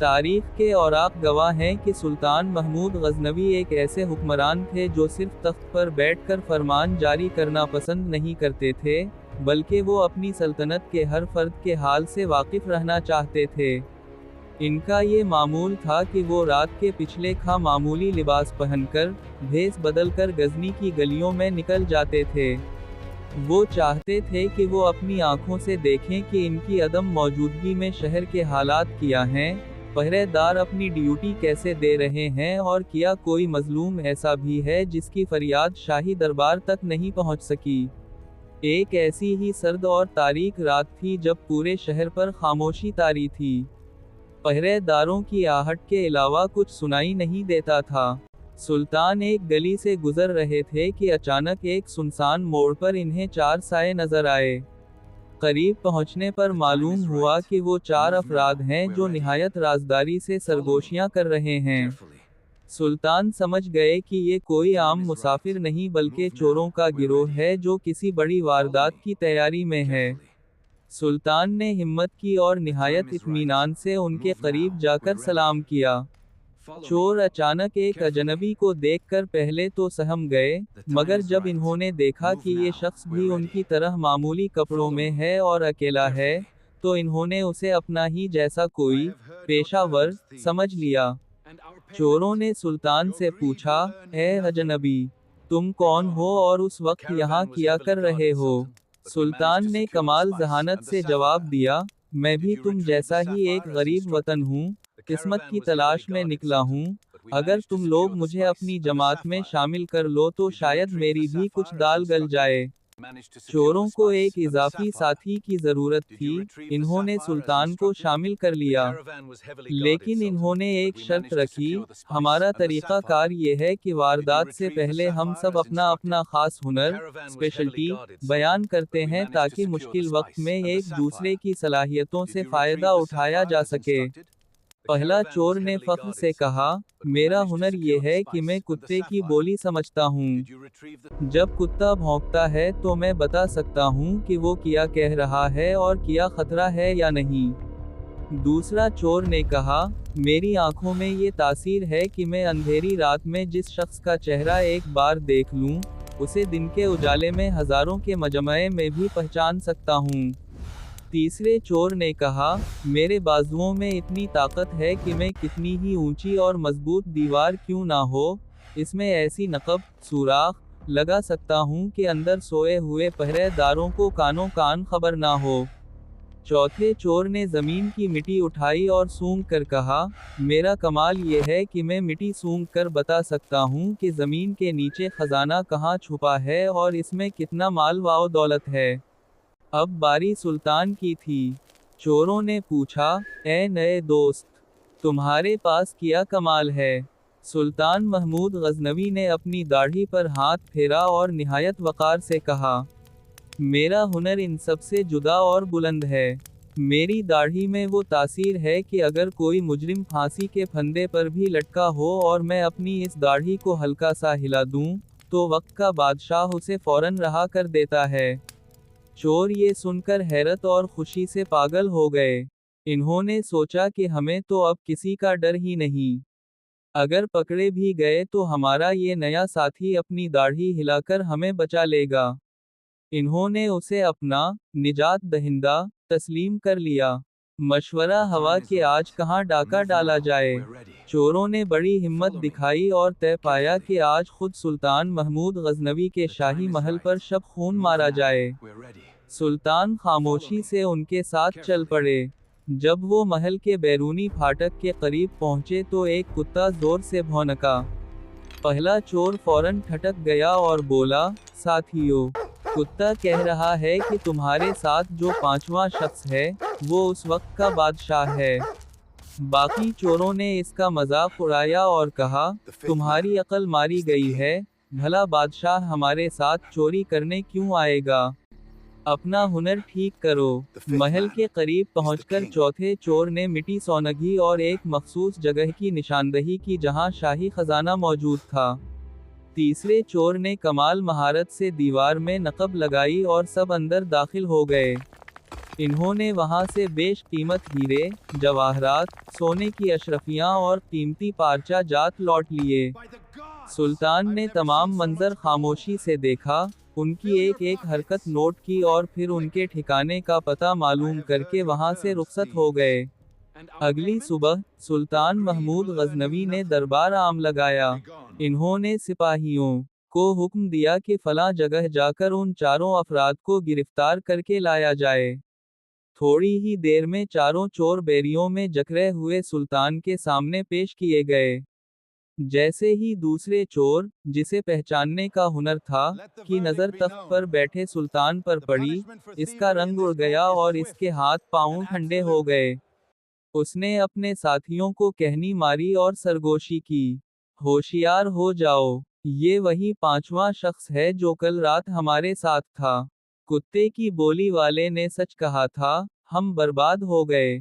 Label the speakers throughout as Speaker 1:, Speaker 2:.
Speaker 1: تاریخ کے اوراق گواہ ہیں کہ سلطان محمود غزنوی ایک ایسے حکمران تھے جو صرف تخت پر بیٹھ کر فرمان جاری کرنا پسند نہیں کرتے تھے، بلکہ وہ اپنی سلطنت کے ہر فرد کے حال سے واقف رہنا چاہتے تھے۔ ان کا یہ معمول تھا کہ وہ رات کے پچھلے کھا معمولی لباس پہن کر، بھیس بدل کر غزنی کی گلیوں میں نکل جاتے تھے۔ وہ چاہتے تھے کہ وہ اپنی آنکھوں سے دیکھیں کہ ان کی عدم موجودگی میں شہر کے حالات کیا ہیں، پہرے دار اپنی ڈیوٹی کیسے دے رہے ہیں، اور کیا کوئی مظلوم ایسا بھی ہے جس کی فریاد شاہی دربار تک نہیں پہنچ سکی۔ ایک ایسی ہی سرد اور تاریک رات تھی جب پورے شہر پر خاموشی طاری تھی۔ پہرے داروں کی آہٹ کے علاوہ کچھ سنائی نہیں دیتا تھا۔ سلطان ایک گلی سے گزر رہے تھے کہ اچانک ایک سنسان موڑ پر انہیں 4 سائے نظر آئے۔ قریب پہنچنے پر معلوم ہوا کہ وہ 4 افراد ہیں جو نہایت رازداری سے سرگوشیاں کر رہے ہیں۔ سلطان سمجھ گئے کہ یہ کوئی عام مسافر نہیں بلکہ چوروں کا گروہ ہے جو کسی بڑی واردات کی تیاری میں ہے۔ سلطان نے ہمت کی اور نہایت اطمینان سے ان کے قریب جا کر سلام کیا۔ چور اچانک ایک اجنبی کو دیکھ کر پہلے تو سہم گئے، مگر جب انہوں نے دیکھا کہ یہ شخص بھی ان کی طرح معمولی کپڑوں میں ہے اور اکیلا ہے، تو انہوں نے اسے اپنا ہی جیسا کوئی پیشہ ور سمجھ لیا۔ چوروں نے سلطان سے پوچھا، اے اجنبی، تم کون ہو اور اس وقت یہاں کیا کر رہے ہو؟ سلطان نے کمال ذہانت سے جواب دیا، میں بھی تم جیسا ہی ایک غریب وطن ہوں، قسمت کی تلاش میں نکلا ہوں، اگر تم لوگ مجھے اپنی جماعت میں شامل کر لو تو شاید میری بھی کچھ دال گل جائے۔ چوروں کو ایک اضافی ساتھی کی ضرورت تھی، انہوں نے سلطان کو شامل کر لیا، لیکن انہوں نے ایک شرط رکھی، ہمارا طریقہ کار یہ ہے کہ واردات سے پہلے ہم سب اپنا اپنا خاص ہنر، اسپیشلٹی، بیان کرتے ہیں تاکہ مشکل وقت میں ایک دوسرے کی صلاحیتوں سے فائدہ اٹھایا جا سکے۔ پہلا چور نے فخر سے کہا، میرا ہنر یہ ہے کہ میں کتے کی بولی سمجھتا ہوں۔ جب کتا بھونکتا ہے تو میں بتا سکتا ہوں کہ وہ کیا کہہ رہا ہے اور کیا خطرہ ہے یا نہیں۔ دوسرا چور نے کہا، میری آنکھوں میں یہ تاثیر ہے کہ میں اندھیری رات میں جس شخص کا چہرہ ایک بار دیکھ لوں، اسے دن کے اجالے میں ہزاروں کے مجمع میں بھی پہچان سکتا ہوں۔ تیسرے چور نے کہا، میرے بازوؤں میں اتنی طاقت ہے کہ میں کتنی ہی اونچی اور مضبوط دیوار کیوں نہ ہو، اس میں ایسی نقب، سوراخ، لگا سکتا ہوں کہ اندر سوئے ہوئے پہرے داروں کو کانوں کان خبر نہ ہو۔ چوتھے چور نے زمین کی مٹی اٹھائی اور سونگھ کر کہا، میرا کمال یہ ہے کہ میں مٹی سونگھ کر بتا سکتا ہوں کہ زمین کے نیچے خزانہ کہاں چھپا ہے اور اس میں کتنا مال و دولت ہے۔ اب باری سلطان کی تھی۔ چوروں نے پوچھا، اے نئے دوست، تمہارے پاس کیا کمال ہے؟ سلطان محمود غزنوی نے اپنی داڑھی پر ہاتھ پھیرا اور نہایت وقار سے کہا، میرا ہنر ان سب سے جدا اور بلند ہے۔ میری داڑھی میں وہ تاثیر ہے کہ اگر کوئی مجرم پھانسی کے پھندے پر بھی لٹکا ہو اور میں اپنی اس داڑھی کو ہلکا سا ہلا دوں، تو وقت کا بادشاہ اسے فوراً رہا کر دیتا ہے۔ چور یہ سن کر حیرت اور خوشی سے پاگل ہو گئے۔ انہوں نے سوچا کہ ہمیں تو اب کسی کا ڈر ہی نہیں۔ اگر پکڑے بھی گئے تو ہمارا یہ نیا ساتھی اپنی داڑھی ہلا کر ہمیں بچا لے گا۔ انہوں نے اسے اپنا نجات دہندہ تسلیم کر لیا۔ مشورہ ہوا کہ آج کہاں ڈاکہ ڈالا جائے۔ چوروں نے بڑی ہمت دکھائی اور طے پایا کہ آج خود سلطان محمود غزنوی کے شاہی محل پر شب خون مارا جائے۔ سلطان خاموشی سے ان کے ساتھ چل پڑے۔ جب وہ محل کے بیرونی پھاٹک کے قریب پہنچے تو ایک کتا زور سے بھونکا۔ پہلا چور فوراً ٹھٹک گیا اور بولا، ساتھیو، کتا کہہ رہا ہے کہ تمہارے ساتھ جو 5واں شخص ہے، وہ اس وقت کا بادشاہ ہے۔ باقی چوروں نے اس کا مذاق اڑایا اور کہا، تمہاری عقل ماری گئی ہے، بھلا بادشاہ ہمارے ساتھ چوری کرنے کیوں آئے گا؟ اپنا ہنر ٹھیک کرو۔ محل کے قریب پہنچ کر چوتھے چور نے مٹی سونگھی اور ایک مخصوص جگہ کی نشاندہی کی جہاں شاہی خزانہ موجود تھا۔ تیسرے چور نے کمال مہارت سے دیوار میں نقب لگائی اور سب اندر داخل ہو گئے۔ انہوں نے وہاں سے بیش قیمت ہیرے، جواہرات، سونے کی اشرفیاں اور قیمتی پارچہ جات لوٹ لیے۔ سلطان نے تمام منظر خاموشی سے دیکھا، ان کی ایک ایک حرکت نوٹ کی اور پھر ان کے ٹھکانے کا پتہ معلوم کر کے وہاں سے رخصت ہو گئے۔ اگلی صبح، سلطان محمود غزنوی نے دربار عام لگایا۔ انہوں نے سپاہیوں کو حکم دیا کہ فلاں جگہ جا کر ان چاروں افراد کو گرفتار کر کے لایا جائے۔ تھوڑی ہی دیر میں چاروں چور بیریوں میں جکڑے ہوئے سلطان کے سامنے پیش کیے گئے۔ جیسے ہی دوسرے چور، جسے پہچاننے کا ہنر تھا، کی نظر تخت پر بیٹھے سلطان پر پڑی، اس کا رنگ اڑ گیا اور اس کے ہاتھ پاؤں ٹھنڈے ہو گئے۔ اس نے اپنے ساتھیوں کو کہنی ماری اور سرگوشی کی، ہوشیار ہو جاؤ، یہ وہی پانچواں شخص ہے جو کل رات ہمارے ساتھ تھا۔ کتے کی بولی والے نے سچ کہا تھا، ہم برباد ہو گئے۔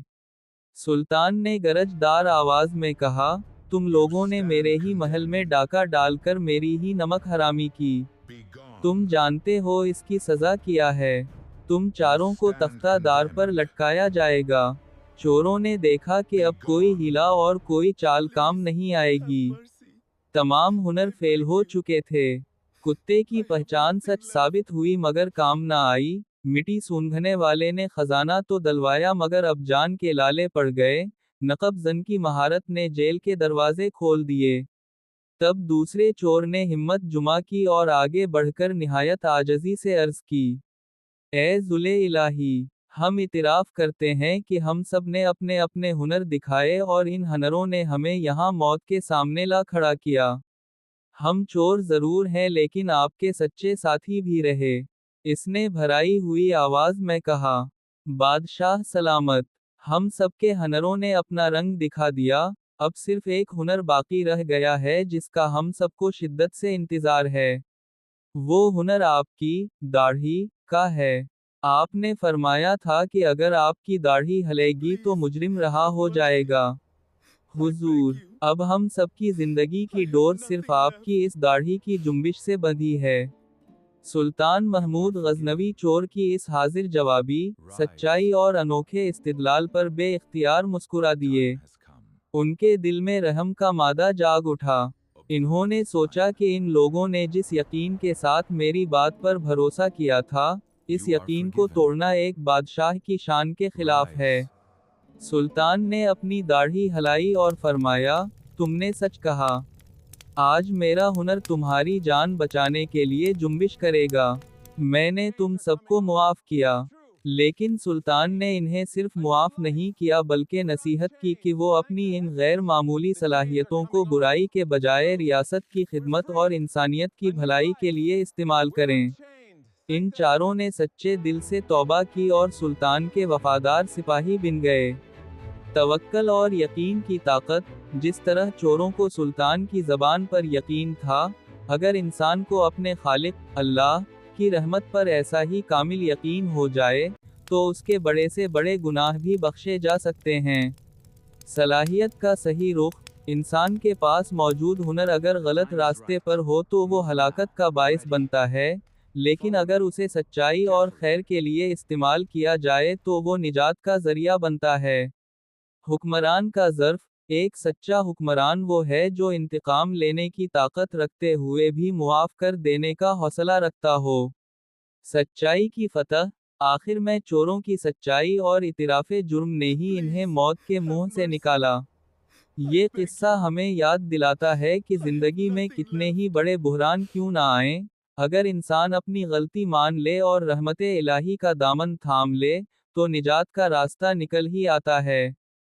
Speaker 1: سلطان نے گرج دار آواز میں کہا، تم لوگوں نے میرے ہی محل میں ڈاکہ ڈال کر میری ہی نمک حرامی کی۔ تم جانتے ہو اس کی سزا کیا ہے۔ تم چاروں کو تختہ دار پر لٹکایا جائے گا۔ چوروں نے دیکھا کہ اب کوئی ہیلا اور کوئی چال کام نہیں آئے گی۔ تمام ہنر فیل ہو چکے تھے۔ کتے کی پہچان سچ ثابت ہوئی مگر کام نہ آئی۔ مٹی سونگھنے والے نے خزانہ تو دلوایا مگر اب جان کے لالے پڑ گئے۔ نقب زن کی مہارت نے جیل کے دروازے کھول دیے۔ تب دوسرے چور نے ہمت جمع کی اور آگے بڑھ کر نہایت عاجزی سے عرض کی، اے ذل الہی، ہم اعتراف کرتے ہیں کہ ہم سب نے اپنے اپنے ہنر دکھائے اور ان ہنروں نے ہمیں یہاں موت کے سامنے لا کھڑا کیا۔ ہم چور ضرور ہیں لیکن آپ کے سچے ساتھی بھی رہے۔ اس نے بھرائی ہوئی آواز میں کہا، بادشاہ سلامت، ہم سب کے ہنروں نے اپنا رنگ دکھا دیا، اب صرف ایک ہنر باقی رہ گیا ہے جس کا ہم سب کو شدت سے انتظار ہے۔ وہ ہنر آپ کی داڑھی کا ہے۔ آپ نے فرمایا تھا کہ اگر آپ کی داڑھی ہلے گی تو مجرم رہا ہو جائے گا۔ حضور، اب ہم سب کی زندگی کی ڈور صرف آپ کی اس داڑھی کی جنبش سے بندھی ہے۔ سلطان محمود غزنوی چور کی اس حاضر جوابی، سچائی اور انوکھے استدلال پر بے اختیار مسکرا دیے۔ ان کے دل میں رحم کا مادہ جاگ اٹھا۔ انہوں نے سوچا کہ ان لوگوں نے جس یقین کے ساتھ میری بات پر بھروسہ کیا تھا، اس یقین کو توڑنا ایک بادشاہ کی شان کے خلاف ہے۔ سلطان نے اپنی داڑھی ہلائی اور فرمایا، تم نے سچ کہا۔ آج میرا ہنر تمہاری جان بچانے کے لیے جنبش کرے گا۔ میں نے تم سب کو معاف کیا۔ لیکن سلطان نے انہیں صرف معاف نہیں کیا بلکہ نصیحت کی کہ وہ اپنی ان غیر معمولی صلاحیتوں کو برائی کے بجائے ریاست کی خدمت اور انسانیت کی بھلائی کے لیے استعمال کریں۔ ان چاروں نے سچے دل سے توبہ کی اور سلطان کے وفادار سپاہی بن گئے۔ توکل اور یقین کی طاقت، جس طرح چوروں کو سلطان کی زبان پر یقین تھا، اگر انسان کو اپنے خالق اللہ کی رحمت پر ایسا ہی کامل یقین ہو جائے تو اس کے بڑے سے بڑے گناہ بھی بخشے جا سکتے ہیں۔ صلاحیت کا صحیح رخ، انسان کے پاس موجود ہنر اگر غلط راستے پر ہو تو وہ ہلاکت کا باعث بنتا ہے، لیکن اگر اسے سچائی اور خیر کے لیے استعمال کیا جائے تو وہ نجات کا ذریعہ بنتا ہے۔ حکمران کا ظرف، ایک سچا حکمران وہ ہے جو انتقام لینے کی طاقت رکھتے ہوئے بھی معاف کر دینے کا حوصلہ رکھتا ہو۔ سچائی کی فتح، آخر میں چوروں کی سچائی اور اعتراف جرم نے ہی انہیں موت کے منہ سے نکالا۔ یہ قصہ ہمیں یاد دلاتا ہے کہ زندگی میں کتنے ہی بڑے بحران کیوں نہ آئیں، اگر انسان اپنی غلطی مان لے اور رحمت الہی کا دامن تھام لے، تو نجات کا راستہ نکل ہی آتا ہے۔